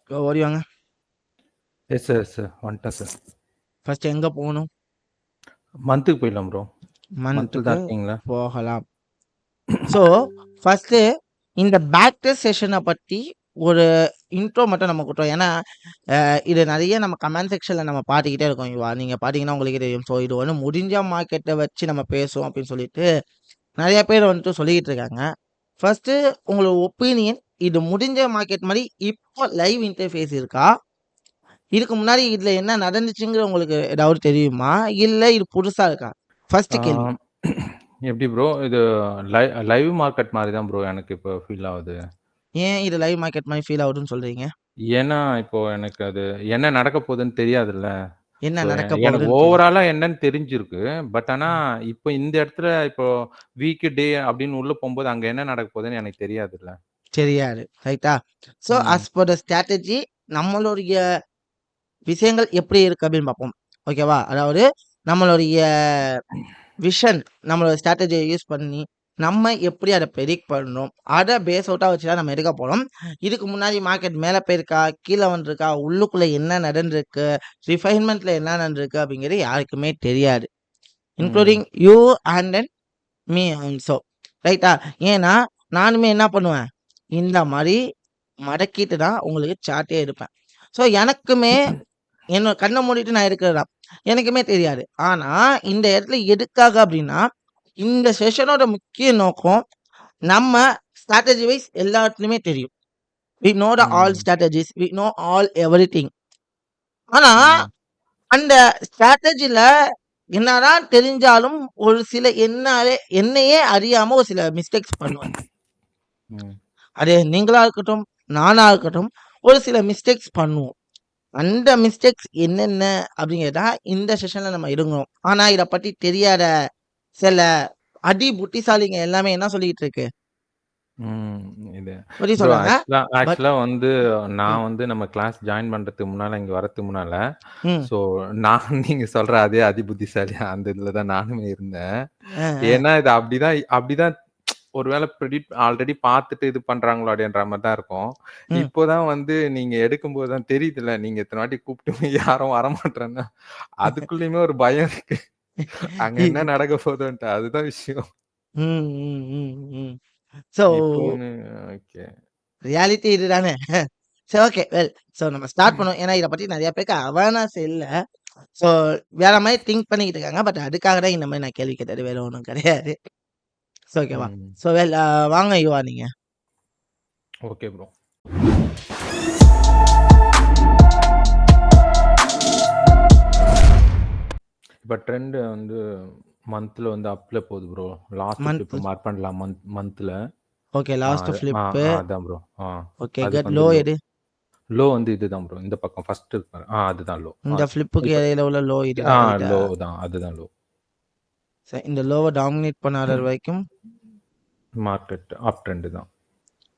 ஓடி வாங்க. Yes sir, yes sir. வந்துட்டேன் சார். ஃபர்ஸ்ட் எங்க போகணும்? மந்த்துக்கு போயிடலாம் ப்ரோ. மந்த்ல மந்த்துக்கு தான் இருக்கீங்களா? போகலாம். ஸோ ஃபர்ஸ்ட்டு இந்த பேக் டெஸ்ட் செஷனை பற்றி ஒரு இன்ட்ரோ மட்டும் நம்ம கொடுத்தோம். ஏன்னா இது நிறைய நம்ம கமெண்ட் செக்ஷனில் நம்ம பார்த்துக்கிட்டே இருக்கோம். இவா நீங்கள் பார்த்தீங்கன்னா உங்களுக்கே தெரியும். ஸோ இது வந்து முடிஞ்ச மார்க்கெட்டை வச்சு நம்ம பேசுவோம் அப்படின்னு சொல்லிட்டு நிறைய பேர் வந்துட்டு சொல்லிக்கிட்டு இருக்காங்க. ஃபர்ஸ்ட்டு உங்களோட ஒப்பீனியன், இது முடிஞ்ச மார்க்கெட் மாதிரி இப்போ லைவ் இன்டர்ஃபேஸ் இருக்கா? இதுக்கு முன்னாடி இதில் என்ன நடந்துச்சுங்கிற உங்களுக்கு ஏதாவது தெரியுமா? இல்லை இது புதுசாக இருக்கா? ஃபர்ஸ்ட் கேள்வி. எப்படி ப்ரோ இது லைவ் மார்க்கெட் மாதிரி தான் ப்ரோ எனக்கு இப்போ ஃபீல் ஆகுது. ஏன் இது லைவ் மார்க்கெட் மாதிரி ஃபீல் ஆகுதுன்னு சொல்றீங்க? ஏன்னா இப்போ எனக்கு அது என்ன நடக்க போகுதுன்னு தெரியாதுல்ல. என்ன ஸோ நடக்க எனக்கு போகுதுன்னு தெரியும். ஓவராலா என்னன்னு தெரிஞ்சிருக்கு. பட் ஆனா இப்போ இந்த இடத்துல இப்போ வீக் டே அப்படின்னு உள்ள போகும்போது அங்க என்ன நடக்க போகுதுன்னு எனக்கு தெரியாதுல்ல. தெரியாது. ரைட்டா? So as per the strategy நம்மளுடைய விஷயங்கள் எப்படி இருக்கு அப்படின்னு பார்ப்போம். ஓகேவா? அதாவது நம்மளுடைய விஷன், நம்மளோட ஸ்ட்ராட்டஜியை யூஸ் பண்ணி நம்ம எப்படி அதை ப்ரெடிக்ட் பண்ணணும், அதை பேஸ் அவுட்டாக வச்சு தான் நம்ம எடுக்க போகிறோம். இதுக்கு முன்னாடி மார்க்கெட் மேலே போயிருக்கா, கீழே வந்துருக்கா, உள்ளுக்குள்ளே என்ன நடந்திருக்கு, ரிஃபைன்மெண்ட்டில் என்ன நடந்திருக்கு அப்படிங்கிறது யாருக்குமே தெரியாது. Including you and than me also. ரைட்டா? ஏன்னா நானுமே என்ன பண்ணுவேன், இந்த மாதிரி மடக்கிட்டு தான் உங்களுக்கு சார்ட்டே எடுப்பேன். ஸோ எனக்குமே என்னோட கண்ணை மூடிட்டு நான் எடுக்கிறதா எனக்குமே தெரியாது. ஆனால் இந்த இடத்துல எதுக்காக அப்படின்னா, இந்த செஷனோட முக்கிய நோக்கம் நம்ம ஸ்ட்ராட்டஜி வைஸ் எல்லா இடத்துலையுமே தெரியும். We know the all strategies, we know all everything. ஆனால் அந்த ஸ்ட்ராட்டஜியில் என்னதான் தெரிஞ்சாலும் ஒரு சில என்னையே அறியாம ஒரு சில மிஸ்டேக்ஸ் பண்ணுவேன். அது நீங்களா இருக்கட்டும், நானா இருக்கட்டும், ஒரு சில மிஸ்டேக்ஸ் பண்ணுவோம். அந்த மிஸ்டேக்ஸ் என்னென்ன அப்படிங்கிறதா இந்த செஷன்ல நம்ம இருங்கோம். ஆனா இதை பத்தி தெரியாத சில புத்திசாலிங்க எல்லாமே என்ன சொல்லிட்டு இருக்கு? இது பத்தி ப்ரோ சொல்றாங்க. ஆக்சுவலா வந்து நான் வந்து நம்ம கிளாஸ் ஜாயின் பண்றதுக்கு முன்னால இங்க வரதுக்கு முன்னால ம். ஸோ நான் நீங்க சொல்ற அதே அதிபுத்திசாலி அந்த இதுல தான் நானுமே இருந்தேன். அஹ், ஏன்னா இது அப்படிதான் ஒருவேளை ப்ரெடிக்ட் ஆல்ரெடி பார்த்துட்டு இது பண்றாங்களோ அப்படின்ற மாதிரி தான் இருக்கும். ம். இப்போதான் வந்து நீங்க எடுக்கும்போது தான் தெரியுதுல்ல, நீங்க இத்தனை வாட்டி கூப்பிட்டு யாரும் வரமாட்டேன்னா அதுக்குள்ளயுமே ஒரு பயம் இருக்கு. அங்க என்ன நடக்க போகுதுன்ட்டு அதுதான் விஷயம். ம், ம், ம், ம். So இப்போன்னு okay. ரியாலிட்டி இதுதானே. சரி, ஓகே, வெல். ஸோ நம்ம ஸ்டார்ட் பண்ணுவோம். ஏன்னா இதை பத்தி நிறைய பேருக்கு அவேர்னஸ் இல்லை. ஸோ வேற மாதிரி திங்க் பண்ணிக்கிட்டு இருக்காங்க. பட் அதுக்காக தான் இந்த மாதிரி நான் கேள்வி கேட்டது, வேற ஒன்றும் கிடையாது. ஸோ ஓகேவா? ஸோ வெல், வாங்க யுவா நீங்க. Okay bro. இப்போ ட்ரெண்ட் வந்து மந்த்ல வந்து அப்ல போகுது ப்ரோ. லாஸ்ட் ஃபிளிப் மார்க் பண்ணலாம் மந்த்ல. Okay, last flip. அதான் ப்ரோ. ஓகே, அதுக்கு கட் வந்து லோ எது? லோ வந்து இதுதான் ப்ரோ. இந்த பக்கம் ஃபர்ஸ்ட் இருக்கு. அதுதான் லோ. இந்த ஃபிளிப்புக்கு இடையில உள்ள லோ இது. லோ தான், அதுதான் லோ. சரி, இந்த லோவை டாமினேட் பண்ணாத வரைக்கும் மார்க்கெட் அப் ட்ரெண்ட் தான்.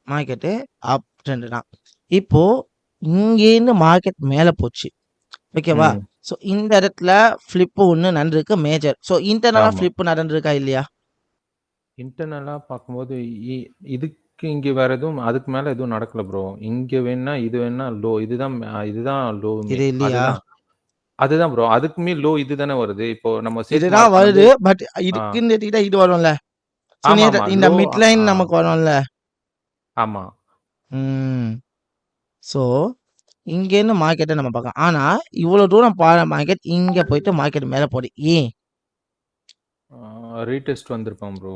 மார்க்கெட்டு அப் ட்ரெண்ட் தான். இப்போ இங்கேருந்து மார்க்கெட் மேலே போச்சு. ஓகேவா? ஸோ இந்த இடத்துல ஃபிளிப்பு ஒன்று நடந்திருக்கு மேஜர். ஸோ இன்டர்னலாக ஃபிளிப்பு நடந்திருக்கா இல்லையா? இன்டர்னலா பார்க்கும்போது இதுக்கு இங்க வேற எதுவும் அதுக்கு மேல எதுவும் நடக்கல ப்ரோ. இங்க வேணா இது வேணா லோ. இதுதான் லோ. இது இல்லையா? அதுதான் ப்ரோ. அதுக்குமே லோ இதுதானே வருது. இப்போ நம்ம இதுதான் வருது. பட் இதுக்குன்னு எடுத்துக்கிட்டா இது வரும்ல. இந்த மிட் லைன் நமக்கு வரும்ல. ஆமா. ஸோ இங்கேருந்து மார்க்கெட்டை நம்ம பார்க்கலாம். ஆனா இவ்வளவு தூரம் பாரு மார்க்கெட் இங்க போயிட்டு மார்க்கெட் மேலே போகுது. ஏன்? ரீடெஸ்ட் வந்திருப்பான் ப்ரோ.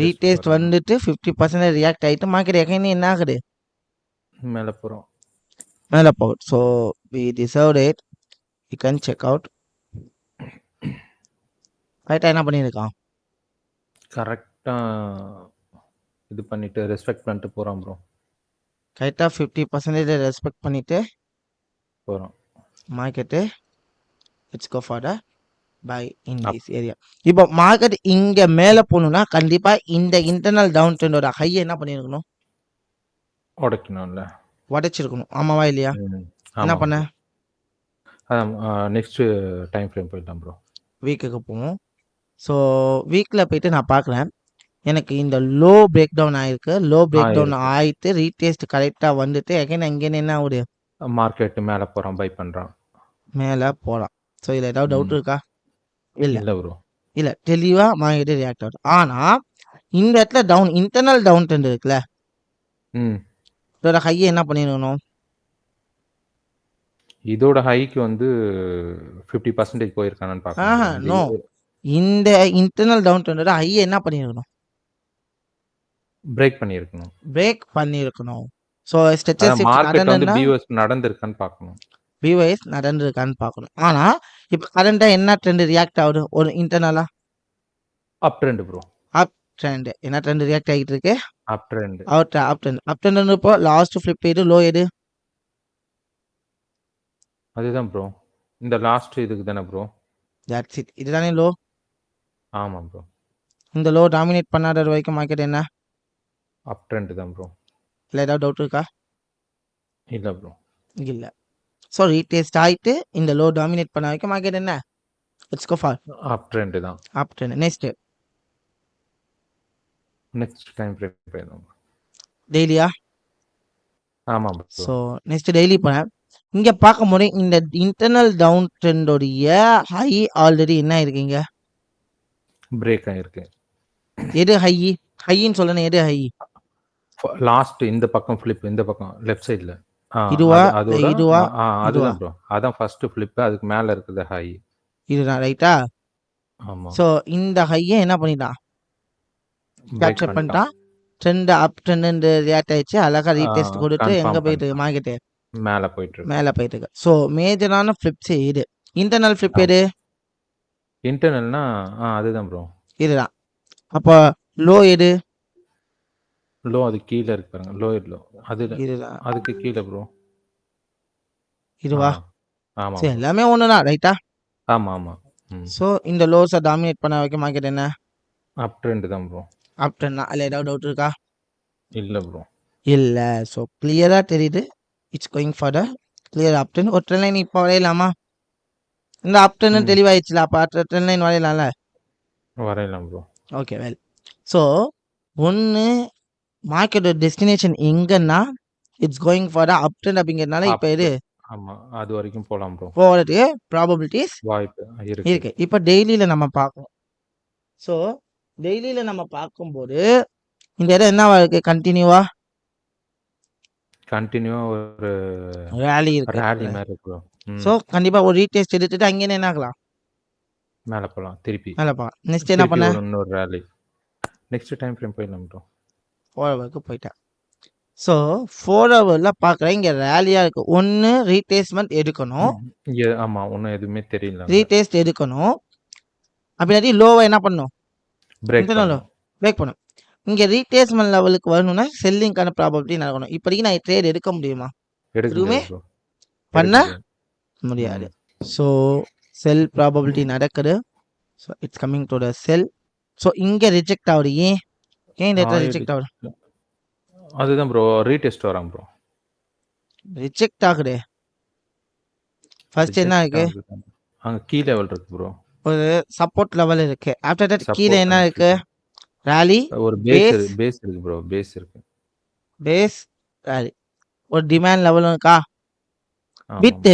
ரீடெஸ்ட் வந்துட்டு 50% ரியாக்ட் ஆயிட்டு மார்க்கெட் எகைன் என்ன ஆகுது? மேலே போகிறோம். மேலே போகுது. So we deserved it. You can check out. கரெக்டாக என்ன பண்ணியிருக்கான்? கரெக்டாக இது பண்ணிட்டு ரெஸ்பெக்ட் பண்ணிட்டு போகிறான் ப்ரோ. கரெக்டாக 50% ரெஸ்பெக்ட் பண்ணிட்டு போகிறோம். Market let's go for the buy in this area. இப்போ மார்க்கெட் இங்கே மேலே போகணுன்னா கண்டிப்பாக இந்த இன்டர்னல் டவுன் ட்ரெண்டோட ஹையை என்ன பண்ணியிருக்கணும்? உடைக்கணும்ல. உடைச்சிருக்கணும். ஆமாவா இல்லையா? என்ன பண்ண? நெக்ஸ்ட் டைம் ஃப்ரேம் போயிடலாம் ப்ரோ. வீக்குக்கு போவோம். ஸோ வீக்கில் போயிட்டு நான் பார்க்குறேன். எனக்கு இந்த லோ பிரேக் டவுன் ஆயிருக்கு. லோ பிரேக் டவுன் ஆயிட்டு ரீடெஸ்ட் கரெக்டாக வந்துட்டு எகைன் அங்கேன்னு என்ன ஆகுது? மார்க்கெட் மேல போறான், பை பண்றான். மேல போலாம். ஸோ இதுல ஏதாவது டவுட் ம். இருக்கா? இல்ல. இல்ல ப்ரோ. இல்ல. தெளிவா மார்க்கெட் ரியாக்ட் ஆகுது. ஆனா, இந்த இடத்துல இன்டர்னல் டவுன் ட்ரெண்ட் இருக்குல்ல, ம். இதோட ஹைய என்ன பண்ணியிருக்கணும்? இதோட ஹைக்கு வந்து 50% போயிருக்கானான்னு பார்க்கணும் ப்ரோ. நோ. இந்த இன்டர்னல் டவுன் ட்ரெண்டோட ஹைய என்ன பண்ணியிருக்கணும்? பிரேக் பண்ணியிருக்கணும். பிரேக் பண்ணியிருக்கணும். ஸோ ஸ்ட்ரெச்சஸ் அதான் ஷிஃப்ட் மார்க்கெட் வந்து நடந்ததுன்னா பிஓஎஸ் நடந்திருக்கான்னு பார்க்கணும். பிஒய்ஸ் நடந்திருக்கான்னு பார்க்கணும். ஆனா, இப்ப கரண்டா என்ன ட்ரெண்ட் ரியாக்ட் ஆகுது? ஒரு இன்டர்னலா up trend bro. Up trend. என்ன ட்ரெண்ட் ரியாக்ட் ஆகிட்டு இருக்கு? Up trend. அப் ட்ரெண்ட் இப்போ லாஸ்ட் ஃபிளிப் எது, லோ எது? அதுதான் ப்ரோ. இந்த லாஸ்ட் இதுக்கு தானே ப்ரோ. That's it. இதுதானே லோ. ஆமா ப்ரோ. இந்த லோ டாமினேட் பண்ணாத வரைக்கும் மார்க்கெட் என்ன? அப் ட்ரெண்ட் தான் ப்ரோ. இல்லை ஏதாவது டவுட் இருக்கா? இல்ல ப்ரோ. இல்ல. ஸோ ரீடெஸ்ட் ஆயிட்டு இந்த லோ டாமினேட் பண்ண வரைக்கும் மார்க்கெட் என்ன? Let's go for up trend தான். Up trend. Next time frame போயிடும். டெய்லியா? ஆமா ப்ரோ. ஸோ நெக்ஸ்ட் டெய்லி போனேன். இங்க பார்க்கும்போது இந்த இன்டர்னல் டவுன் ட்ரெண்டோடைய ஹை ஆல்ரெடி என்ன இருக்கீங்க? பிரேக் ஆயிருக்கு. எது ஹை? ஹைன்னு சொல்லணும். எது ஹை? லாஸ்ட் இந்த பக்கம் ஃபிளிப், இந்த பக்கம் லெஃப்ட் சைடுல. இதுவா? அதோட இதுவா? அதுதான் ப்ரோ. அதான் ஃபர்ஸ்ட் ஃபிளிப். அதுக்கு மேல இருக்குது ஹை. இதுதான் ரைட்டா? ஆமா. ஸோ இந்த ஹையை என்ன பண்ணிட்டான்? கேப்சர் பண்ணிட்டான். ட்ரெண்ட் அப் ட்ரெண்ட் ரியாக்ட் ஆயிடுச்சு. அழகா ரீடெஸ்ட் கொடுத்து எங்க போயிட்டு மார்க்கெட்டு மேல போயிட்டு இருக்கு. மேல போயிட்டு இருக்கு. ஸோ மேஜரான ஃபிளிப்ஸ் இது. இன்டர்னல் ஃபிளிப் எது? இன்டர்னல்னா அதுதான் ப்ரோ. இதுதான். அப்போ லோ எது? லோ அது கீழ இருக்கு பாருங்க. Lower low. இதுதான். அதுக்கு கீழ ப்ரோ. இதுவா? ஆமா. சரி, எல்லாமே ஒண்ணுதான் ரைட்டா? ஆமா ஆமா. ஸோ இந்த லோஸை டாமினேட் பண்ண வைக்க மார்க்கெட் என்ன? அப் ட்ரெண்ட் தான் ப்ரோ. அப் ட்ரெண்ட் தான். அதில் ஏதாவது டவுட் இருக்கா? இல்ல ப்ரோ. இல்ல. ஸோ கிளியரா தெரியுது. It's going for the clear up trend. ஒரு ட்ரெண்ட் லைன் இப்போ வரையலாமா? இந்த அப் ட்ரெண்ட் தெளிவாயிடுச்சுல. அப்போ ட்ரெண்ட் லைன் வரையலாம்ல? வரையலாம் ப்ரோ. Okay well. ஸோ ஒன்று மார்க்கெட்டோட டெஸ்டினேஷன் எங்கன்னா it's going for the up trend அப்படிங்கிறதுனால இப்போ இது ஆமா, அது வரைக்கும் போலாம் ப்ரோ. போகிறதுக்கு ப்ராபபிலிட்டிஸ் வாய்ப்பு இருக்கு. இப்போ டெய்லியில் நம்ம பார்க்கணும். ஸோ டெய்லியில் நம்ம பார்க்கும்போது இந்த இடம் என்னவா இருக்கு? கண்டினியூவா ஒரு ரேலி இருக்கு. ரேலி மாதிரி இருக்கு ப்ரோ. ஸோ கண்டிப்பா ஒரு ரீடெஸ்ட் எடுத்துட்டு அங்கே என்ன ஆகலாம்? மேல போலாம் திருப்பி. மேலே போகலாம். நெக்ஸ்ட் என்ன பண்ண? இன்னொரு ரேலி. நெக்ஸ்ட் டைம் ஃப்ரேம் போயிடலாம் ப்ரோ. 4 ஹவருக்கு போயிட்டேன். ஸோ 4 ஹவரில் பார்க்குறேன் இங்கே ரேலியாக இருக்கு. ஒன்று ரீடேஸ்மெண்ட் எடுக்கணும். ஆமா, ஒன்றும் எதுவுமே தெரியல. ரீடேஸ்ட் எடுக்கணும். அப்படின்னாடி லோவை என்ன பண்ணணும்? பிரேக் பண்ணணும். இங்கே ரீடேஸ்மெண்ட் லெவலுக்கு வரணும்னா செல்லிங்கான ப்ராபபிலிட்டி நடக்கணும். இப்போதைக்கு நான் ட்ரேட் எடுக்க முடியுமா? எதுவுமே பண்ண முடியாது. ஸோ செல் ப்ராபபிலிட்டி நடக்குது. So it's coming to the sell. So இங்கே ரிஜெக்ட் ஆகுது. ஏன் இந்த இடத்துல ரிஜெக்ட் ஆகுது? அதுதான் ப்ரோ, ரீடெஸ்ட் வரான் ப்ரோ. ரிஜெக்ட் ஆகுது. ஃபர்ஸ்ட் என்ன இருக்கு? அங்க கீ லெவல் இருக்கு ப்ரோ. ஒரு சப்போர்ட் லெவல் இருக்கு. ஆஃப்டர் தட் கீழே என்ன இருக்கு? ராலி, ஒரு பேஸ் இருக்கு ப்ரோ. பேஸ் இருக்கு. பேஸ், ராலி. ஒரு டிமாண்ட் லெவலும் இருக்கா? வித்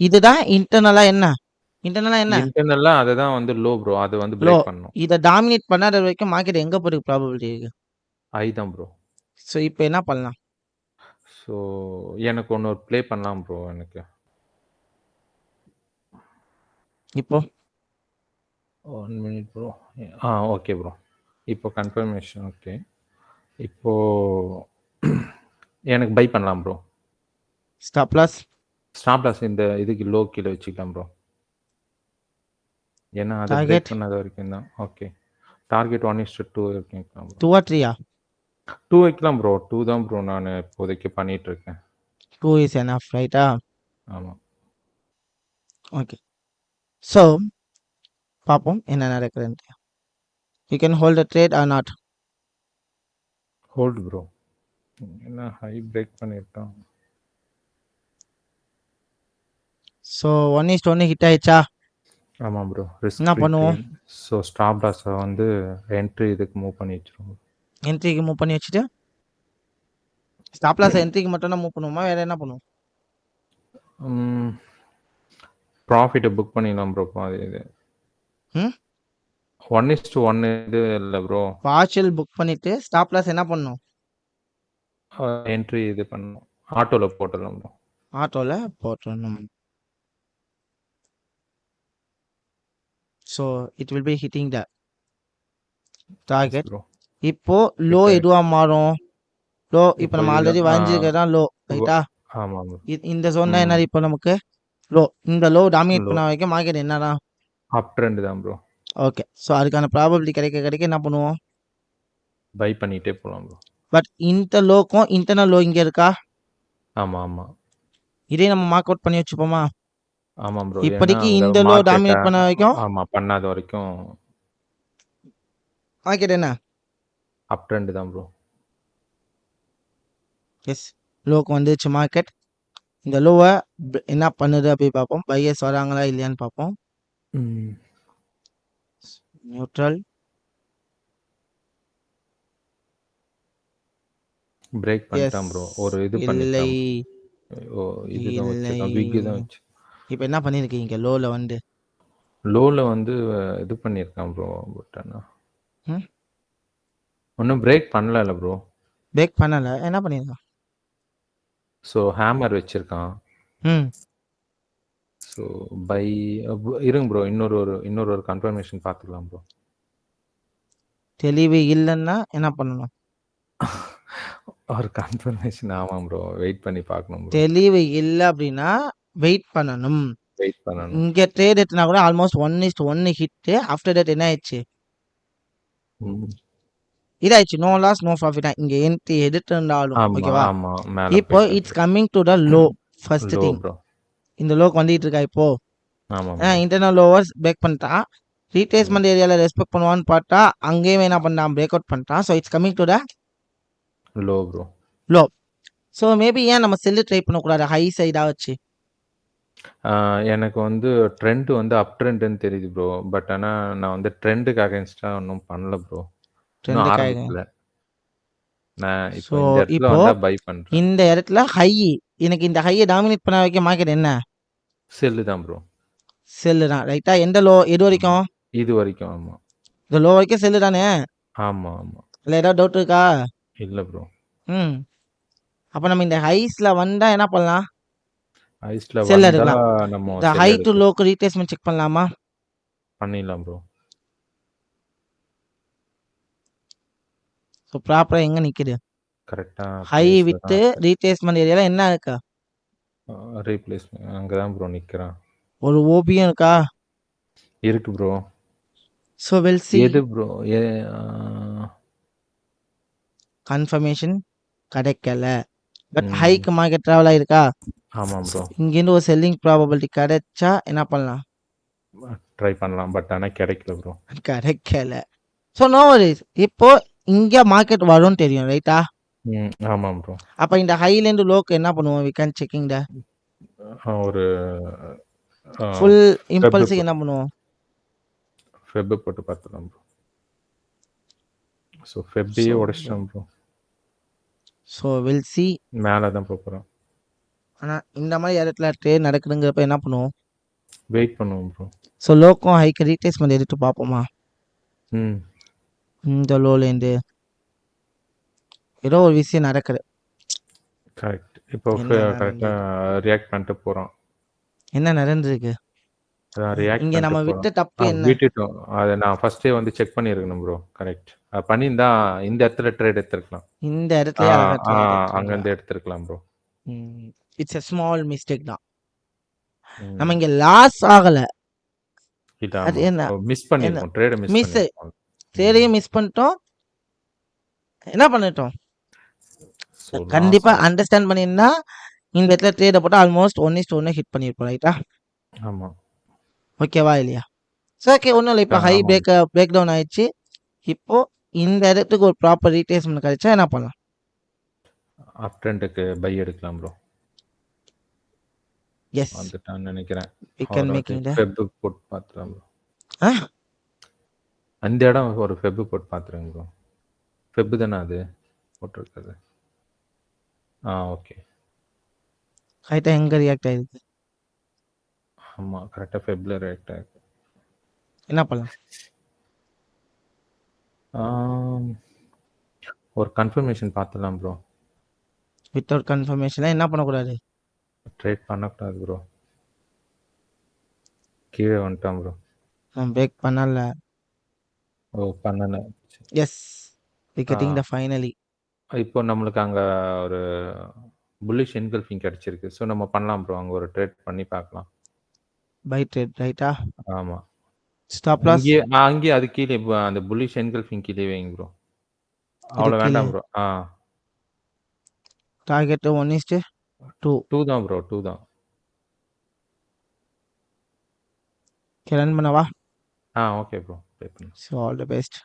இதுதான் இன்டர்னலா என்ன? இன்டர்னலா அதுதான் வந்து லோ ப்ரோ. அது வந்து பிரேக் பண்ணனும். இத டாமினேட் பண்ணாத வரைக்கும் மார்க்கெட் எங்க போறதுக்கு ப்ராபபிலிட்டி இருக்கு? ஹை தான் ப்ரோ. சோ இப்போ என்ன பண்ணலாம்? சோ எனக்கு ஒன்னு ப்ளே பண்ணலாம் ப்ரோ. எனக்கு இப்போ 1 மினிட் ப்ரோ. Okay bro. இப்போ கன்ஃபர்மேஷன். ஓகே. இப்போ எனக்கு பை பண்ணலாம் ப்ரோ. ஸ்டாப் லாஸ் இந்த இதுக்கு லோ கீழ வச்சுக்கலாம் ப்ரோ. ஏன்னா அது பிரேக் பண்ணாத வரைக்கும் தான். ஓகே. டார்கெட் 1:2 வைக்கலாம் ப்ரோ. 2 or 3 2 வைக்கலாம் ப்ரோ. 2 தான் ப்ரோ நான் இப்போதைக்கு பண்ணிட்டு இருக்கேன். 2 is enough, ரைட்டா? ஆமா. ஓகே. சோ பாப்போம் என்ன நடக்குதுன்னு. You can hold the trade or not? Hold bro. என்ன ஹை பிரேக் பண்ணிருக்கான். சோ 1:1 ஹிட் ஆயிச்சா? ஆமா ப்ரோ. என்ன பண்ணுவோம்? சோ ஸ்டாப் லாஸ் வந்து என்ட்ரி இதுக்கு மூவ் பண்ணி வச்சிருவோம். என்ட்ரிக்கு மூவ் பண்ணி வச்சிட்டு ஸ்டாப் லாஸ் என்ட்ரிக்கு மட்டும் தான் மூவ் பண்ணுவோமா? வேற என்ன பண்ணுவோம்? ப்ராஃபிட்ட புக் பண்ணிடலாம் ப்ரோ. அது இது. ம் 1:1 இது இல்ல ப்ரோ. பார்ஷியல் புக் பண்ணிட்டு ஸ்டாப் லாஸ் என்ன பண்ணணும்? என்ட்ரி இது பண்ணணும். ஆட்டோல போட்டுடலாம் ப்ரோ. ஆட்டோல போட்டுறணும். So it will be hitting the S target. Bro. இப்போ லோ ஹிட் எதுவா மாறும்? லோ இப்போ இப்போ நம்ம இதுல ஆல்ரெடி வரைஞ்சிருக்கிறது தான் லோ, ரைட்டா? ஆமா ப்ரோ. இந்த ஜோன் தான் ம். என்னது இப்போ நமக்கு லோ. இந்த லோ டாமினேட் லோ. பண்ண வரைக்கும் மார்க்கெட் என்னதான்? அப் ட்ரெண்ட் தான் ப்ரோ. ஓகே. ஸோ அதுக்கான ப்ராபபிலிட்டி கிடைக்க என்ன பண்ணுவோம்? பை பண்ணிட்டே போலாம் ப்ரோ. பட் இந்த லோக்கும் இன்டர்னல் லோ இங்கே இருக்கா? ஆமா, ஆமா. இதே நம்ம மார்க் அவுட் பண்ணி வச்சுப்போமா? ஆமா ப்ரோ. ஏன்னா இப்போதைக்கு அங்க இந்த லோ மார்க்கெட்ட டாமினேட் பண்ண வரைக்கும் ஆமா பண்ணாத வரைக்கும் மார்க்கெட் என்ன? அப் ட்ரெண்ட் தான் ப்ரோ. எஸ், லோக்கு வந்துச்சு மார்க்கெட். இந்த லோவை என்ன பண்ணுது அப்படி பார்ப்போம். பையர்ஸ் வராங்களா இல்லையான்னு பார்ப்போம். நியூட்ரல் பிரேக் பண்ணிட்டான் ப்ரோ. ஒரு இது இல்லை பண்ணிட்டான். ஓ இதுதான் இல்லை. வச்சிருக்கான். விக் தான் வச்சு. இப்போ என்ன பண்ணியிருக்கீங்க லோவில் வந்து? லோல வந்து இது பண்ணியிருக்கான் ப்ரோ. பட் ஆனா ம் ஒன்றும் பிரேக் பண்ணல ப்ரோ. பிரேக் பண்ணலை, என்ன பண்ணியிருக்கான்? ஸோ ஹேமர் வச்சிருக்கான். ம் ஸோ பை இருங்க ப்ரோ. இன்னொரு ஒரு கன்ஃபர்மேஷன் பார்த்துக்கலாம் ப்ரோ. தெளிவு இல்லைன்னா என்ன பண்ணணும்? ஒரு கன்ஃபர்மேஷன் ஆமாம் ப்ரோ. வெயிட் பண்ணி பார்க்கணும் ப்ரோ. தெளிவு இல்லை அப்படின்னா வெயிட் பண்ணணும். வெயிட் பண்ணணும். இங்கே ட்ரேட் எடுத்துனா கூட ஆல்மோஸ்ட் 1:1 ஹிட்டு. ஆஃப்டர் தட் என்ன ஆயிடுச்சு? இதாயிடுச்சு. No loss no profit. இங்கே என்ட்ரி எடுத்திருந்தாலும் ஆமா ஓகேவா? ஆமா மேல இப்போ it's coming to the low. First low thing bro. இந்த லோக்கு வந்துட்டு இருக்கா இப்போ. ஆமா ஏன்னா ப்ரோ. இன்டர்னல் லோவர்ஸ் பிரேக் பண்ணிட்டான். ரீட்ரேஸ்மெண்ட் ஏரியாவில் ரெஸ்பெக்ட் பண்ணுவான்னு பார்த்தா அங்கேயும் என்ன பண்ணான்? பிரேக் அவுட் பண்ணிட்டான். So it's coming to the low bro. Low. So maybe ஏன் நம்ம செல்லு ட்ரை பண்ணக்கூடாது ஹை சைடாக வச்சு? எனக்கு வந்து ட்ரெண்ட் வந்து அப் ட்ரெண்ட்னு தெரியுது ப்ரோ. பட் ஆனா நான் வந்து ட்ரெண்டுக்கு அகைன்ஸ்டா ஒன்றும் பண்ணல ப்ரோ. இன்னும் ட்ரெண்டுக்காக. ஆரம்பிக்கல. நான் இப்போ ஸோ இந்த இடத்துல இப்போ வந்தா பை பண்றேன். இந்த இடத்துல ஹை, எனக்கு இந்த ஹையை டாமினேட் பண்ண வைக்க மார்க்கெட் என்ன? செல்லு தான் ப்ரோ. செல்லு தான், ரைட்டா? எந்த லோ எது வரைக்கும்? இது வரைக்கும் ஆமா. இந்த லோ வரைக்கும் செல்லு தானே? ஆமா ஆமா. இல்லை ஏதாவது டவுட் இருக்கா? இல்ல ப்ரோ. ம் அப்போ நம்ம இந்த ஹைஸ்ல வந்தா என்ன பண்ணலாம்? ஐஸ்ல செல் வந்தா எடுக்கலாம். நம்ம இந்த செல் ஹை டு எடுக்கலாம். லோக்கு ரீட்ரேஸ்மெண்ட் செக் பண்ணலாமா? பண்ணிடலாம் ப்ரோ. ஸோ ப்ராப்பராக எங்கே நிற்குது? கரெக்டா ஹை வித்து ரீட்ரேஸ்மெண்ட் ஏரியாவில் என்ன இருக்கா? ரீப்ளேஸ்மெண்ட் அங்கே தான் ப்ரோ நிற்கிறான். ஒரு ஓபியும் இருக்கா? இருக்கு ப்ரோ. So well C. எது ப்ரோ? கன்ஃபர்மேஷன் கிடைக்கல. பட் ஹைக்கு மார்க்கெட் ட்ராவல் ஆயிருக்கா? ஆமாம் ப்ரோ. இங்கேருந்து ஒரு செல்லிங் ப்ராபபிலிட்டி கிடைச்சா என்ன பண்ணலாம்? ட்ரை பண்ணலாம். பட் ஆனால் கிடைக்கல ப்ரோ. கிடைக்கல. So no worries. இப்போ இங்கே மார்க்கெட் வரும்னு தெரியும், ரைட்டா? ஆமாம் ப்ரோ. அப்போ இந்த ஹைலேருந்து லோக்கு என்ன பண்ணுவோம்? வி கேன் செக்கிங் த ஒரு ஃபுல் இம்பல்ஸுக்கு என்ன பண்ணுவோம்? ஃபெப் போட்டு பார்த்துக்கலாம் ப்ரோ. ஸோ ஃபெப்பையே உடைச்சிட்டோம் ப்ரோ. So will see. மேலே தான் போகிறோம். ஆனால் இந்த மாதிரி இடத்துல ட்ரேட் நடக்குதுங்கிறப்ப என்ன பண்ணுவோம்? வெயிட் பண்ணுவோம் ப்ரோ. ஸோ லோக்கும் ஹைக்கு ரீட்ரேஸ்மெண்ட் எடுத்து பார்ப்போமா? இந்த லோலேருந்து ஏதோ ஒரு விஷயம் நடக்குது. கரெக்ட். இப்போ கரெக்டாக ரியாக்ட் பண்ணிட்டு போகிறோம். என்ன நடந்திருக்கு இங்கே? நம்ம விட்ட தப்பு என்ன? விட்டுட்டோம். அதை நான் ஃபர்ஸ்டே வந்து செக் பண்ணியிருக்கணும் ப்ரோ. கரெக்ட். பண்ணியிருந்தா இந்த இடத்துல ட்ரேட் எடுத்துருக்கலாம். இந்த இடத்துல அங்கேருந்து எடுத்துருக்கலாம் bro. It's a small mistake தான். நம்ம இங்கே லாஸ் ஆகலை. அது என்ன? மிஸ் பண்ணிருக்கோம். ட்ரேட் மிஸ் ட்ரேடையும் மிஸ் பண்ணிட்டோம். என்ன பண்ணிட்டோம்? கண்டிப்பா அண்டர்ஸ்டாண்ட் பண்ணியிருந்தா இந்த இடத்துல ட்ரேடை போட்டு ஆல்மோஸ்ட் 1:1 ஹிட் பண்ணியிருப்போம், ரைட்டா? ஆமா. ஓகேவா இல்லையா? ஸோ ஓகே, ஒன்றும் இல்லை. இப்போ ஹை பிரேக் டவுன் ஆயிடுச்சு. இப்போ இந்த இடத்துக்கு ஒரு ப்ராப்பர் ரீட்ரேஸ்மெண்ட் கிடைச்சா என்ன பண்ணலாம்? அப் ட்ரெண்டுக்கு பை எடுக்கலாம் ப்ரோ. எஸ், வந்துட்டான்னு நினைக்கிறேன். we can making the Feb போட்டு பார்த்துலாம் ப்ரோ. அந்த இடம் ஒரு ஃபெப் போட்டு பார்த்துருங்க ப்ரோ. ஃபெப் தானே அது போட்டிருக்கிறது. ஓகே. ரைட்டாக எங்கே ரியாக்ட் ஆயிருக்கு? ஆமா. கரெக்ட்டா ஃபெப்ல ரியாக்ட் ஆயிருக்கு. என்ன பண்ணலாம்? ஆம். ஒரு கன்ஃபர்மேஷன் பார்த்துடலாம் ப்ரோ. வித்தவுட் கன்ஃபர்மேஷன்ல என்ன பண்ணக்கூடாது? ட்ரேட் பண்ணக்கூடாது ப்ரோ. கீழே வந்துட்டான் ப்ரோ. நான் பிரேக் பண்ணல. ஓ பண்ணல. Yes. We getting the finally. இப்போ நம்மளுக்கு அங்க ஒரு புல்லிஷ் என்கல்ஃபிங் கிடைச்சிருக்கு. ஸோ நம்ம பண்ணலாம் ப்ரோ. அங்க ஒரு ட்ரேட் பண்ணி பார்க்கலாம். பை ட்ரேட் ரைட்டா? ஆமா. ஸ்டாப் லாஸ் அங்கேயே அது கீழே அந்த புல்லிஷ் என்கல்ஃபிங் கீழே வைங்க ப்ரோ. அவ்வளோ இதுக்கு வேண்டாம் ப்ரோ. டார்கெட் 1:2. 2 தான் ப்ரோ. 2 தான். ரன் பண்ணவா? Okay bro. ட்ரை பண்ணு. So all the best.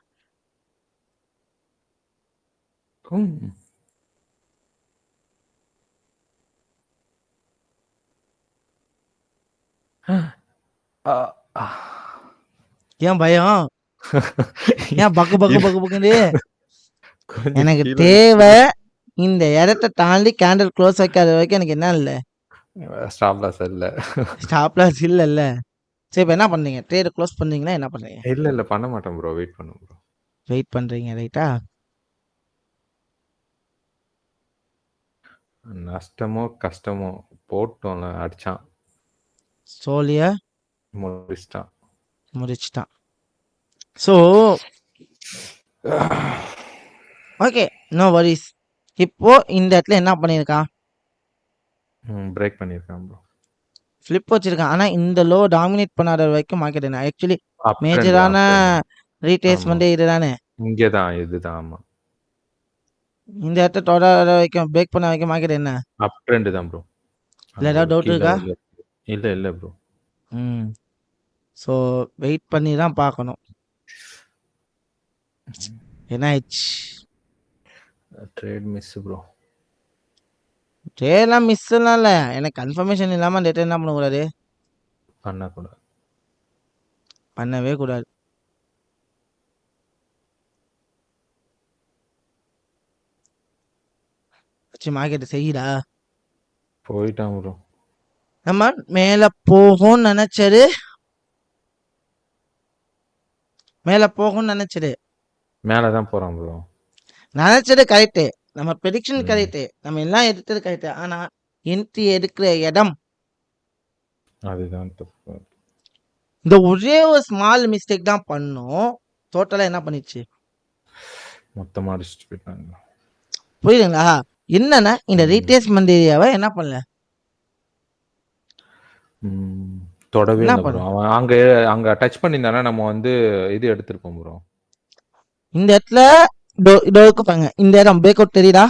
ஏன் பயம்? ஏன் பக்கு பக்கு பக்கு பக்குன்னு? எனக்கு தேவை இந்த இடத்த தாண்டி கேண்டில் க்ளோஸ் வைக்காத வரைக்கும் எனக்கு என்ன இல்லை? ஸ்டாப் லாஸ் இல்ல. ஸ்டாப் லாஸ் இல்லைல்ல. சரி இப்போ என்ன பண்ணுறீங்க? ட்ரேடை க்ளோஸ் பண்ணுறீங்களா? என்ன பண்ணுறீங்க? இல்ல பண்ண மாட்டேன் ப்ரோ. வெயிட் பண்ணும் ப்ரோ. வெயிட் பண்ணுறீங்க ரைட்டா? நஷ்டமோ கஷ்டமோ போட்டோம்ல அடிச்சான். சோழிய முடிச்சிட்டான். So okay, no worries. இப்போ இந்த இடத்துல என்ன பண்ணியிருக்கான்? பிரேக் பண்ணியிருக்கான் ப்ரோ. ஃப்ளிப் வச்சிருக்கான். ஆனால் இந்த லோ டாமினேட் பண்ணாத வரைக்கும் மார்க்கெட் என்ன ஆக்சுவலி Up trend, மேஜரான up trend. ரீட்ரேஸ்மெண்ட்டே இதுதானே. இங்கே தான் இதுதான். ஆமா. இந்த இடத்த தொடர வரைக்கும் பிரேக் பண்ண வரைக்கும் மார்க்கெட் என்ன? அப் ட்ரெண்ட் தான் ப்ரோ. இல்லை ஏதாவது டவுட் இருக்கா? இல்ல ப்ரோ. ஸோ வெயிட் பண்ணி தான் பார்க்கணும். என்ன ஆயிடுச்சு? Trade miss bro. ட்ரேட்லாம் மிஸ்லாம் இல்லை. எனக்கு கன்ஃபர்மேஷன் இல்லாமல் அந்த இடத்துல என்ன பண்ணக்கூடாது? பண்ணவே கூடாது. மார்க்கெட் செய்யடா போயிட்டான் ப்ரோ. நம்ம மேல போகும்னு நினைச்சது மேலதான் போறான் ப்ரோ. நினைச்சது கரெக்டு. நம்ம ப்ரெடிக்ஷன் கரெக்டு. நம்ம எல்லாம் எடுத்தது கரெக்டு. ஆனா என்ட்ரி எடுக்கிற இடம் அதுதான் தப்பு. இந்த ஒரே ஒரு ஸ்மால் மிஸ்டேக் தான் பண்ணோம். டோட்டலா என்ன பண்ணிச்சு? மொத்தமா அடிச்சுட்டு போயிட்டாங்க. புரியுதுங்களா? என்னன்னா இந்த ரீட்ரேஸ்மெண்ட் ஏரியாவை என்ன பண்ணல, தொடவே இல்லை ப்ரோ. அவன் அங்க டச் பண்ணியிருந்தானா நம்ம வந்து இது எடுத்திருப்போம் ப்ரோ. இந்த இடத்துல பாங்க, இந்த இடம் பிரேக் அவுட் தெரியுதா?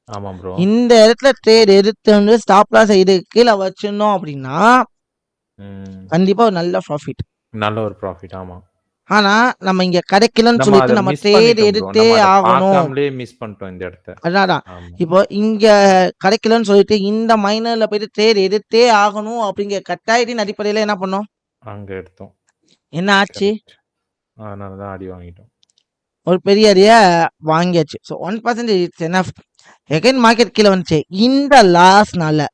ஆமா ப்ரோ. இந்த இடத்துல ட்ரேட் எடுத்து வந்து ஸ்டாப் லாஸ் இது கீழே வச்சிருந்தோம் அப்படின்னா கண்டிப்பா ஒரு நல்ல ப்ராஃபிட். நல்ல ஒரு ப்ராஃபிட். ஆமா. ஆனா நம்ம இங்க கிடைக்கலன்னு சொல்லிட்டு நம்ம ட்ரேட் எடுத்தே ஆகணும். மிஸ் பண்ணிட்டோம் இந்த இடத்தை. அதான் இப்போ இங்க கிடைக்கலன்னு சொல்லிட்டு இந்த மைனர்ல போயிட்டு ட்ரேட் எடுத்தே ஆகணும் அப்படிங்கிற கட்டாயத்தின் அடிப்படையில என்ன பண்ணோம்? அங்க எடுத்தோம். என்ன ஆச்சு? அதனாலதான் அடி வாங்கிட்டோம். ஒரு பெரிய அடியா வாங்கியாச்சு. So 1% it's enough. Again market கீழே வந்துச்சு. இந்த லாஸ்னால,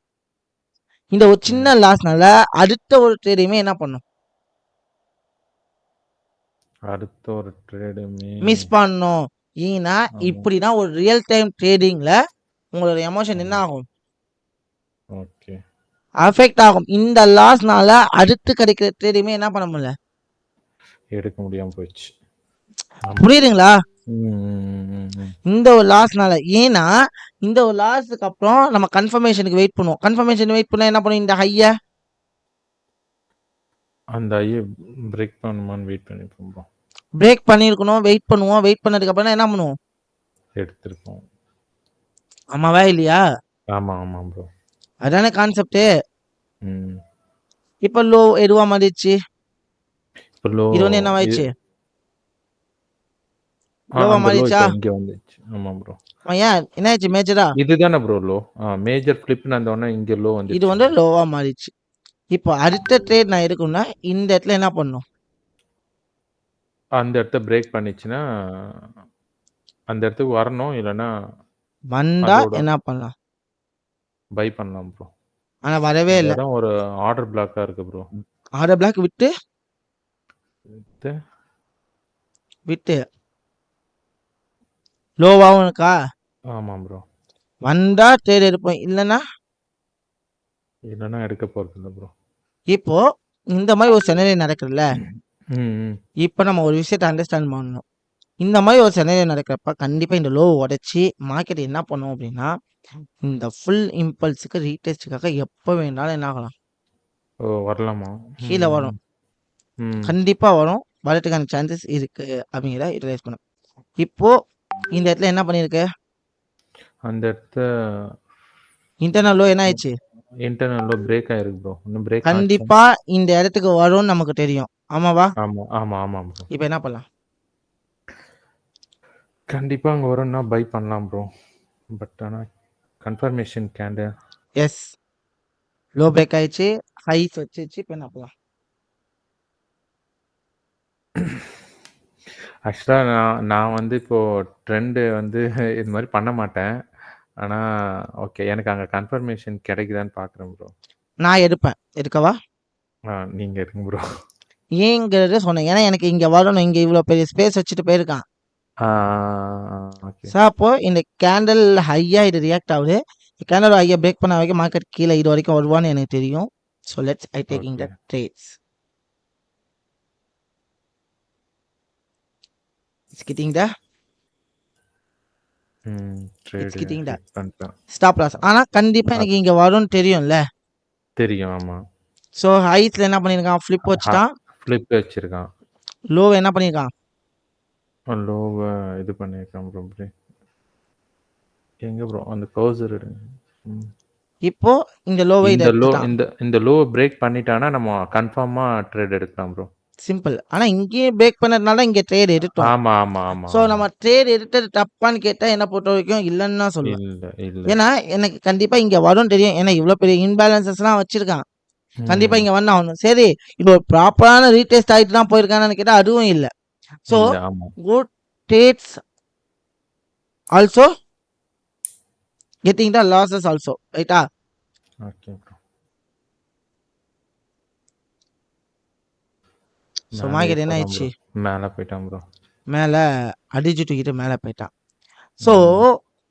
இந்த ஒரு சின்ன லாஸ்னால அடுத்த ஒரு ட்ரேடையுமே என்ன பண்ணும்? அடுத்த ஒரு ட்ரேடுமே மிஸ் பண்ணோம். ஏன்னா இப்படிதான் ஒரு ரியல் டைம் ட்ரேடிங்ல உங்களோட எமோஷன் என்ன ஆகும்? ஓகே, அஃபெக்ட் ஆகும். இந்த லாஸ்னால அடுத்து கிடைக்கிற ட்ரேடையுமே என்ன பண்ண முடியல, எடுக்க முடியாம போயிடுச்சு. புரியுதுங்களா? இந்த ஒரு லாஸ்னால. ஏன்னா இந்த ஒரு லாஸ்க்கு அப்புறம் நம்ம கன்ஃபர்மேஷனுக்கு வெயிட் பண்ணுவோம். கன்ஃபர்மேஷன் வெயிட் பண்ணா என்ன பண்ணும்? இந்த ஹைய அந்த ஐய பிரேக் பண்ணுமான்னு வெயிட் பண்ணிப்போம். பிரேக் பண்ணியிருக்கணும். வெயிட் பண்ணுவோம். வெயிட் பண்ணதுக்கு அப்புறம் என்ன பண்ணுவோம்? எடுத்திருப்போம். ஆமாவா இல்லையா? ஆமா ப்ரோ. அதானே கான்செப்ட். இப்ப லோ எதுவா மாறிடுச்சு? இது வந்து என்ன ஆயிடுச்சு? லோவா மாறிடுச்சா? இங்க வந்துச்சு. ஆமா ப்ரோ. ஏன் என்ன ஆயிடுச்சு? மேஜரா இதுதானே ப்ரோ லோ. மேஜர் ஃபிளிப் நடந்தோனே இங்க லோ வந்து இது வந்து லோவா மாறிடுச்சு. இப்போ அடுத்த ட்ரேட் நான் எடுக்கணும்னா இந்த இடத்துல என்ன பண்ணும்? அந்த இடத்த பிரேக் பண்ணிச்சுன்னா அந்த இடத்துக்கு வரணும். இல்லைன்னா வந்தா என்ன பண்ணலாம்? பை பண்ணலாம் ப்ரோ. ஆனா வரவே அந்த இல்ல. இடம் ஒரு ஆர்டர் பிளாக்கா இருக்கு ப்ரோ. ஆர்டர் பிளாக் விட்டு வித்து விட்டு லோவாவும் இருக்கா? ஆமா ப்ரோ. வந்தா ட்ரேட் எடுப்போம். இல்லைன்னா இல்லன்னா எடுக்க போறதில்ல ப்ரோ. இப்போ இந்த மாதிரி ஒரு செனரியோ நடக்குதுல்ல, ம். இப்போ நம்ம ஒரு விஷயத்தை அண்டர்ஸ்டாண்ட் பண்ணணும். இந்த மாதிரி ஒரு செனரியோ நடக்கிறப்ப கண்டிப்பா இந்த லோ உடைச்சி மார்க்கெட் என்ன பண்ணும் அப்படின்னா, இந்த ஃபுல் இம்பல்ஸுக்கு ரீடெஸ்ட்டுக்காக எப்போ வேணாலும் என்ன ஆகலாம், ஓ வரலாமா? கீழே வரும். ம். கண்டிப்பா வரும். வரதுக்கான சான்சஸ் இருக்கு அப்படிங்கிறத யூட்டிலைஸ் பண்ணும். இப்போ இந்த இடத்துல என்ன பண்ணிருக்கு, அந்த இடத்த இன்டர்னல் லோ என்ன ஆயிடுச்சு, இன்டர்னல் லோ பிரேக் ஆயிருக்கு ப்ரோ. இன்னும் பிரேக் ஆச்சா? கண்டிப்பா இந்த இடத்துக்கு வரும்னு நமக்கு தெரியும். ஆமாவா? ஆமா ப்ரோ. இப்போ என்ன பண்ணலாம், கண்டிப்பா அங்க வரும்னா பை பண்ணலாம் ப்ரோ. பட் ஆனா confirmation candle yes low break ஆயிடுச்சு, ஹைஸ் வச்சிருச்சு. இப்போ என்ன பண்ணலாம், ஆக்சுவலா நான் வந்து இப்போ ட்ரெண்டு வந்து இது மாதிரி பண்ண மாட்டேன். ஆனா ஓகே எனக்கு அங்க கன்ஃபர்மேஷன் கிடைக்குதான்னு பார்க்குறேன் ப்ரோ. நான் எடுப்பேன். எடுக்கவா? நீங்க எடுங்க ப்ரோ. ஏங்கிறத சொன்னேன். ஏன்னா எனக்கு இங்க வரணும். இங்க இவ்வளோ பெரிய ஸ்பேஸ் வச்சுட்டு போயிருக்கான். ஓகே. ஸோ அப்போ இந்த கேண்டில் ஹையா இது ரியாக்ட் ஆகுது. கேண்டில் ஹையா பிரேக் பண்ண வரைக்கும் மார்க்கெட் கீழே இது வரைக்கும் வருவான்னு எனக்கு தெரியும். So let's I taking the trades. It's getting the it's getting the stop loss. ஆனால் கண்டிப்பாக எனக்கு இங்கே வரும்னு தெரியும்ல. தெரியும் ஆமா. ஸோ ஹைஸ்ல என்ன பண்ணியிருக்கான், ஃப்ளிப் வச்சுட்டான். ஃப்ளிப் வச்சிருக்கான். லோ என்ன பண்ணியிருக்கான், லோவை இது பண்ணியிருக்கான் ப்ரோ. எங்க ப்ரோ அந்த கர்சர் எடுங்க. இப்போ இந்த லோவை இதை எடுத்துட்டான். இந்த லோ பிரேக் பண்ணிட்டானா நம்ம கன்ஃபார்மா ட்ரேட் எடுக்கலாம் ப்ரோ. சிம்பிள். ஆனால் இங்கேயும் பிரேக் பண்ணதுனால இங்கே ட்ரேட் எடுத்தோம். ஆமா. ஸோ நம்ம ட்ரேட் எடுத்தது தப்பான்னு கேட்டால் என்ன பொறுத்த வரைக்கும் இல்லைன்னு தான் சொல்லுவேன். இல்ல. ஏன்னா எனக்கு கண்டிப்பா இங்க வரும் தெரியும். ஏன்னா இவ்வளவு பெரிய இன்பேலன்சஸ்லாம் வச்சிருக்கான். கண்டிப்பா இங்க வந்து ஆகணும். சரி இப்போ ஒரு ப்ராப்பரான ரீடெஸ்ட் ஆயிட்டு தான் போயிருக்கானு கேட்டா அதுவும் இல்ல. So good trades also getting the losses also, ரைட்டா? Okay bro. ஸோ மார்க்கெட் என்ன ஆயிடுச்சு, மேலே போயிட்டான் ப்ரோ. மேலே அடிச்சு தூக்கிட்டு மேலே போயிட்டான். ஸோ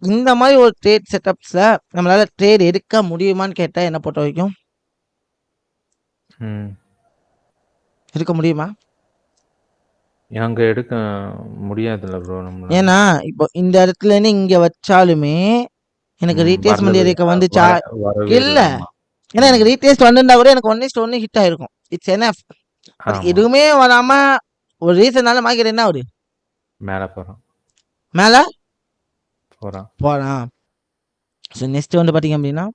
இந்த மாதிரி ஒரு ட்ரேட் செட்டப்ஸ்ல நம்மளால ட்ரேட் எடுக்க முடியுமான்னு கேட்டா என்ன பொறுத்த வரைக்கும் எடுக்க முடியுமா? அங்க எடுக்க முடியாதுல்ல ப்ரோ நம்ம. ஏன்னா இப்போ இந்த இடத்துல இருந்து இங்க வச்சாலுமே எனக்கு ரீடேஸ்மெண்ட் ஏரியாக்கு வந்துச்சா இல்ல. ஏன்னா எனக்கு ரீடேஸ்ட் வந்திருந்தா கூட எனக்கு 1:1 ஹிட் ஆயிருக்கும். It's enough. பட் எதுவுமே வராம ஒரு ரீசனால மார்க்கெட் என்ன ஆகுது, மேல போறான். ஸோ நெக்ஸ்ட் வந்து பாத்தீங்க அப்படின்னா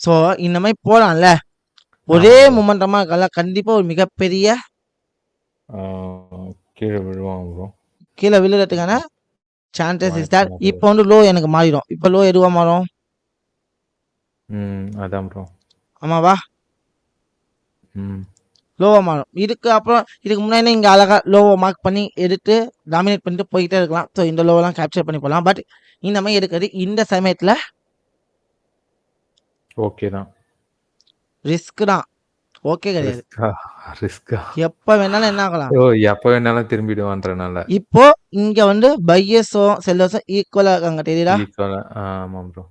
ஸோ இந்த மாதிரி போலாம்ல, ஒரே மொமெண்டமா இருக்கல, கண்டிப்பா ஒரு மிகப்பெரிய கீழே விழுவான் ப்ரோ. கீழே விழுறதுக்கான சான்சஸ் இஸ் தட். இப்போ வந்து லோ எனக்கு மாறிடும். இப்போ லோ எதுவா மாறும், அதான் ப்ரோ. ஆமாவா? லோவா மாறும். இதுக்கு அப்புறம் இதுக்கு முன்னாடி இங்கே அழகா லோவை மார்க் பண்ணி எடுத்து டாமினேட் பண்ணிட்டு போயிட்டே இருக்கலாம். ஸோ இந்த லோவெல்லாம் கேப்சர் பண்ணி போகலாம். பட் இந்த மாதிரி எடுக்கிறது இந்த சமயத்தில் ஓகே தான், ரிஸ்க் தான். ஓகே கிடையாது. ரிஸ்கா எப்போ வேணாலும் என்ன ஆகலாம், எப்போ வேணாலும் திரும்பிடுவான்றனால. இப்போ இங்க வந்து பையர்ஸும் செல்லர்ஸும் ஈக்குவலா இருக்காங்க, தெரியுதா? ஆமா ப்ரோ.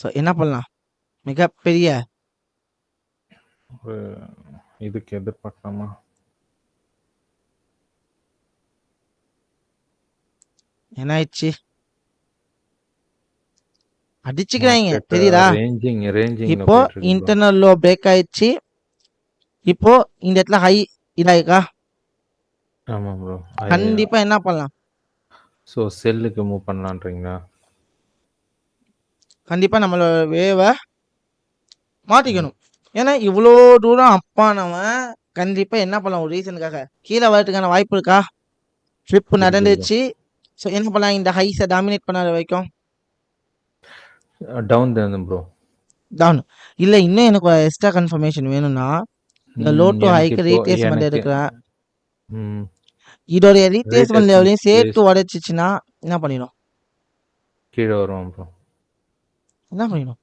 ஸோ என்ன பண்ணலாம், மிகப்பெரிய இதுக்கு எதிர்பார்க்கலாமா? என்ன ஆயிடுச்சு, அடிச்சுக்கிறாங்க, தெரியுதா? இப்போ இன்டர்னல் லோ பிரேக் ஆயிடுச்சு. இப்போ இந்த இடத்துல ஹை இதாயிருக்கா? ஆமா ப்ரோ. கண்டிப்பா என்ன பண்ணலாம், ஸோ செல்லுக்கு மூவ் பண்ணலான்றீங்களா? கண்டிப்பா நம்மளோட வேவை மாத்திக்கணும். ஏன்னா இவ்வளோ தூரம் அப்பானவன் கண்டிப்பா என்ன பண்ணலாம், ஒரு ரீசனுக்காக கீழே வரதுக்கான வாய்ப்பு இருக்கா? ஃபிளிப் நடந்துச்சு. ஸோ என்ன பண்ணலாம், இந்த ஹைஸை டாமினேட் பண்ணாத வரைக்கும் டவுன் தான் ப்ரோ. டவுன் இல்லை. இன்னும் எனக்கு எக்ஸ்ட்ரா கன்ஃபர்மேஷன் வேணும்னா இந்த லோ டு ஹைக்கு ரீட்ரேஸ்மெண்ட் எடுக்கிறேன். இதோடைய ரீட்ரேஸ்மெண்ட் லெவலையும் சேர்த்து உடைச்சிச்சுன்னா என்ன பண்ணிடும், கீழ வருவான் ப்ரோ. என்ன பண்ணிடும்?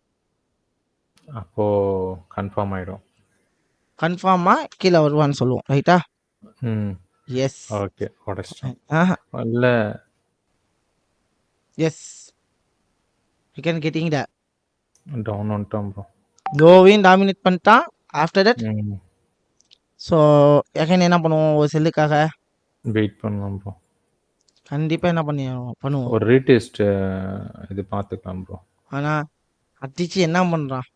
அப்போ கன்ஃபார்ம் ஆயிடும். கன்ஃபார்மா கீழ வருவான்னு சொல்லுவோம். ரைட்டா? ம். எஸ். ஓகே. உடைச்சிட்டோம். ஆஹா. இல்ல yes. You can getting that. Down வந்துட்டோம் ப்ரோ. லோவையும் டாமினேட் பண்ணிட்டான். After that hmm. So again என்ன பண்ணுவோம்? ஒரு செல்லுக்காக வெயிட் பண்ணலாம் ப்ரோ. கண்டிப்பா என்ன பண்ணுவோம். ஒரு ரீடெஸ்ட் இது பார்த்துக்கலாம் ப்ரோ. ஆனா அடிச்சு என்ன பண்றான்?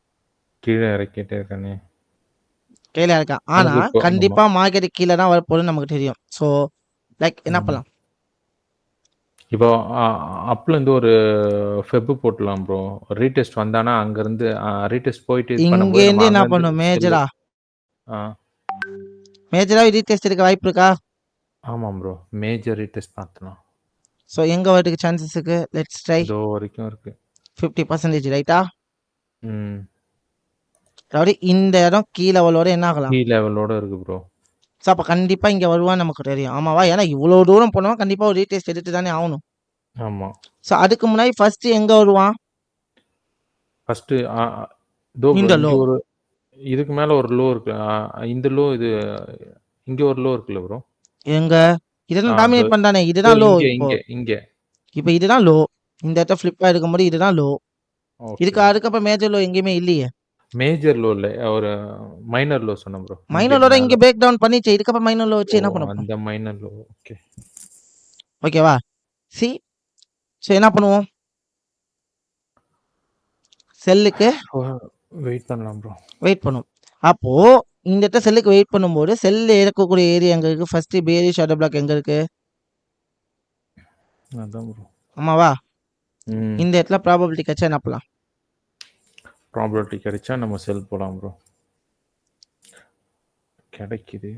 கீழே இறக்கிட்டே இருக்கானே. கையில இருக்கான். ஆனா எனக்கு இப்போ ஆமா. கண்டிப்பா மார்க்கெட் கீழ தான் வரப்போகுதுன்னு நமக்கு தெரியும். ஸோ லைக் என்ன ம். பண்ணலாம்? இப்போ அப்லேருந்து ஒரு ஃபெப் போட்டுடலாம் ப்ரோ. ரீடெஸ்ட் வந்தானா அங்கேருந்து ரீடெஸ்ட் போயிட்டு இது பண்ணும்போது நம்ம இங்கேருந்து என்ன அங்கேருந்து பண்ணும்? செல்லு ஆ மேஜரா ரீடெஸ்ட் எடுக்க வாய்ப்பு இருக்கா? ஆமாம் ப்ரோ. மேஜர் ரீடெஸ்ட் பார்த்துலாம். ஸோ எங்க வரதுக்கு சான்சஸ் இருக்கு? Let's try. இதோ வரைக்கும் இருக்கு. 50% ரைட்டா? ம். அதாவது இந்த இடம் கீ லெவலோட என்ன ஆகலாம்? கீ லெவலோட இருக்கு ப்ரோ. ஸோ அப்ப கண்டிப்பா இங்க வருவான்னு நமக்கு தெரியும். ஆமாவா? ஏன்னா இவ்வளோ தூரம் போனவன் கண்டிப்பா ஒரு ரீடெஸ்ட் எடுத்து தானே ஆகணும். ஆமா. ஸோ அதுக்கு முன்னாடி ஃபர்ஸ்ட் எங்க வருவான்? ஃபர்ஸ்ட் இதோ ப்ரோ இந்த இங்க லோ. ஒரு இதுக்கு மேல ஒரு லோ இருக்கு. இந்த லோ இது இங்க ஒரு லோ இருக்குல்ல ப்ரோ. எங்க? இதெல்லாம் இதோ டாமினேட் பண்றானே. இதோ இதுதான் லோ இங்க இப்போ. இங்க இங்க. இப்போ இதுதான் லோ. இந்த இடத்த ஃபிளிப்பா இருக்கும்போது இதுதான் லோ. ஓகே. இதுக்கு அதுக்கப்புறம் மேஜர் லோ எங்கேயுமே இல்லையே. மேஜர் லோ இல்ல. ஒரு மைனர் லோ சொன்னேன் ப்ரோ. இங்க மைனர் லோட மேல. இங்க பிரேக் டவுன் பண்ணிச்சு. இதுக்கப்புறம் மைனர் லோ ஓ வச்சு என்ன பண்ண போறோம்? அந்த மைனர் லோ. ஓகே. ஓகேவா? சி ஸோ என்ன பண்ணுவோம்? செல்லுக்கு வெயிட் பண்ணலாம் ப்ரோ. வெயிட் பண்ணும். அப்போ இந்த இடத்துல செல்லுக்கு வெயிட் பண்ணும்போது செல்ல இறக்கக்கூடிய ஏரியா எங்க இருக்கு? ஃபர்ஸ்ட் பேரிஷ் ஷேடோ பிளாக் எங்க இருக்கு? அதான் ப்ரோ. ஆமாவா? ம். இந்த இடத்துல ப்ராபபிலிட்டி கச்சா என்ன பண்ணலாம்? ப்ராபபிலிட்டி கிடைச்சா நம்ம செல் போலாம் ப்ரோ. கிடைக்குது.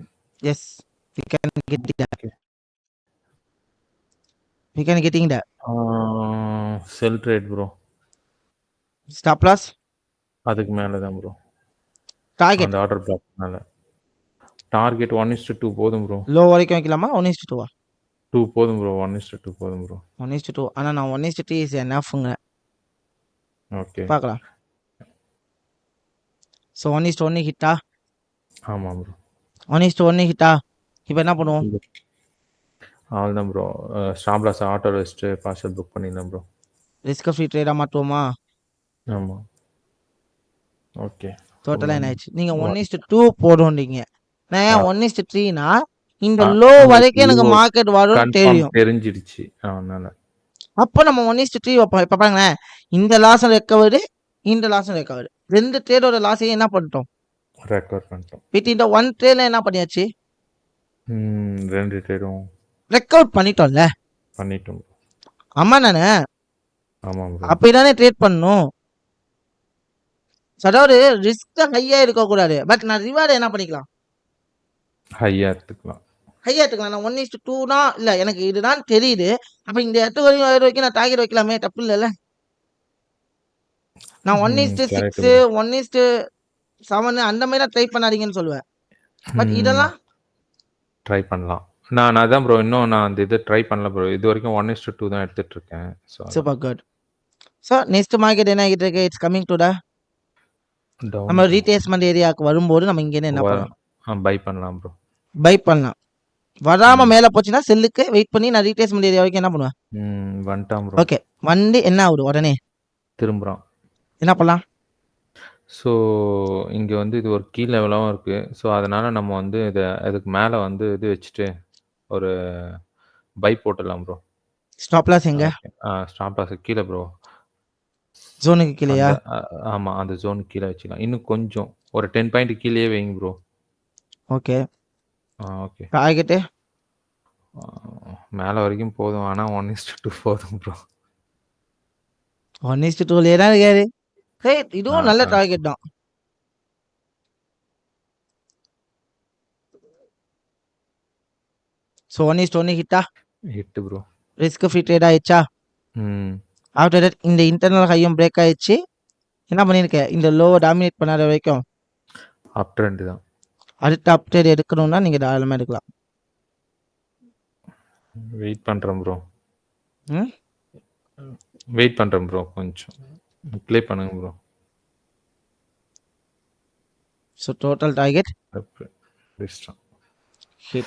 Yes. we can getting that. Okay. we can getting that. Sell trade bro. Stop loss அதுக்கு மேல தான் ப்ரோ. டார்கெட் அந்த ஆர்டர் பிளாக் மேல. டார்கெட் 1:2 போதும் ப்ரோ. லோ வரைக்கும் வைக்கலாமா? 1:2 2 போதும் ப்ரோ. 1:2 போதும் ப்ரோ. 1:2 ஆனா நான் 1:3 இஸ் எனஃப்ங்க. ஓகே. பார்க்கலாம். ஸோ 1:1 ஹிட்டா? ஆமாம் ப்ரோ. 1:1 ஹிட்டா? இப்போ என்ன பண்ணுவோம்? அவ்வளோதான் ப்ரோ. ஸ்டாப் லாஸ் ஆட்டோ வச்சுட்டு பார்சல் புக் பண்ணிடலாம் ப்ரோ. ரிஸ்க் ஃப்ரீ ட்ரேடாக மாற்றுவோமா? ஆமாம். ஓகே. டோட்டலாக என்ன ஆயிடுச்சு? நீங்கள் 1:2 போடுறீங்க. நான் ஏன் 1:3னா இந்த லோ வரைக்கும் எனக்கு மார்க்கெட் வரும்னு கன்ஃபார்ம் தெரியும். தெரிஞ்சிடுச்சு அதனால. அப்போ நம்ம 1:3 வைப்போம். இப்போ பாருங்களேன், இந்த லாஸும் ரெக்கவர்டு, இந்த லாஸும் ரெக்கவர்டு. 2 ட்ரேடோட லாஸையும் என்ன பண்ணிட்டோம்? ரெக்கவர் பண்ணிட்டோம். வித் இந்த 1 ட்ரேட்ல என்ன பண்ணியாச்சு? 2 ட்ரேடும் ரெக்கவர் பண்ணிட்டோம்ல. பண்ணிட்டோம். ஆமா நானே. ஆமாம் ப்ரோ. அப்படிதானே ட்ரேட் பண்ணணும். அதாவது ரிஸ்க் ஹையா இருக்கக்கூடாது. பட் நான் ரிவார்டு என்ன பண்ணிக்கலாம்? ஹையா எடுத்துக்கலாம். ஹையா எடுத்துக்கலாம். நான் 1:2னா இல்லை எனக்கு இதுதான் தெரியுது. அப்போ இந்த இடத்து வரைக்கும் நான் டார்கெட் வைக்கலாமே, தப்பு இல்லைல்ல. நான் 1:6 1:7 அந்த மாதிரி ட்ரை பண்ணாதீங்கன்னு சொல்லுவேன். பட் இதெல்லாம் ட்ரை பண்ணலாம். நான் அதான் ப்ரோ இன்னும் நான் அந்த இது ட்ரை பண்ணல ப்ரோ. இது வரைக்கும் 1:2 தான் எடுத்துட்டு இருக்கேன். Super good. So next market என்ன ஆகிட்டு இருக்கு? இட்ஸ் கமிங் டு த நம்ம ரீட்ரேஸ்மெண்ட் ஏரியாவுக்கு வரும்போது நம்ம இங்கேருந்து என்ன பண்ணலாம்? பை பண்ணலாம் ப்ரோ. பை பண்ணலாம். வராம மேலே போச்சுன்னா செல்லுக்கு வெயிட் பண்ணி நான் ரீட்ரேஸ்மெண்ட் ஏரியா வரைக்கும் என்ன பண்ணுவேன்? வந்துட்டான் ப்ரோ. ஓகே வண்டி என்ன ஆகுது உடனே? திரும்புகிறான். என்ன பண்ணலாம்? ஸோ இங்கே வந்து இது ஒரு கீ லெவலாகவும் இருக்குது. ஸோ அதனால் நம்ம வந்து அதுக்கு மேலே வந்து இது வச்சுட்டு ஒரு பை போட்டுடலாம் ப்ரோ. ஸ்டாப் லாஸ் எங்க? ஸ்டாப் லாஸ் கீழே ப்ரோ. ஜோனுக்கு கீழேயா? ஆமாம் அந்த ஜோனுக்கு கீழே வச்சுக்கலாம். இன்னும் கொஞ்சம் ஒரு 10 பாயிண்ட் கீழே வைங்க ப்ரோ. Okay okay. டார்கெட்டு மேலே வரைக்கும் போதும். ஆனால் 1:2 போதும் ப்ரோ. 1:2 தான் இருக்காது. இதுவும் நல்ல டார்கெட் தான். ஸோ 1:1 ஹிட்டா? Hit bro. Risk free trade ஆயிடுச்சா? ஆஃப்டர் தட் இந்த இன்டர்னல் ஹையும் பிரேக் ஆயிடுச்சு. என்ன பண்ணியிருக்கேன்? இந்த லோவை டாமினேட் பண்ணாத வரைக்கும் அப் ட்ரெண்ட் தான். அடுத்த அப் ட்ரேட் எடுக்கணும்னா நீங்கள் தாராளமாக எடுக்கலாம். வெயிட் பண்ணுறேன் ப்ரோ. வெயிட் பண்றேன் ப்ரோ. கொஞ்சம் ப்ளே பண்ணுங்க ப்ரோ. So total target அடிச்சிட்டான். hit.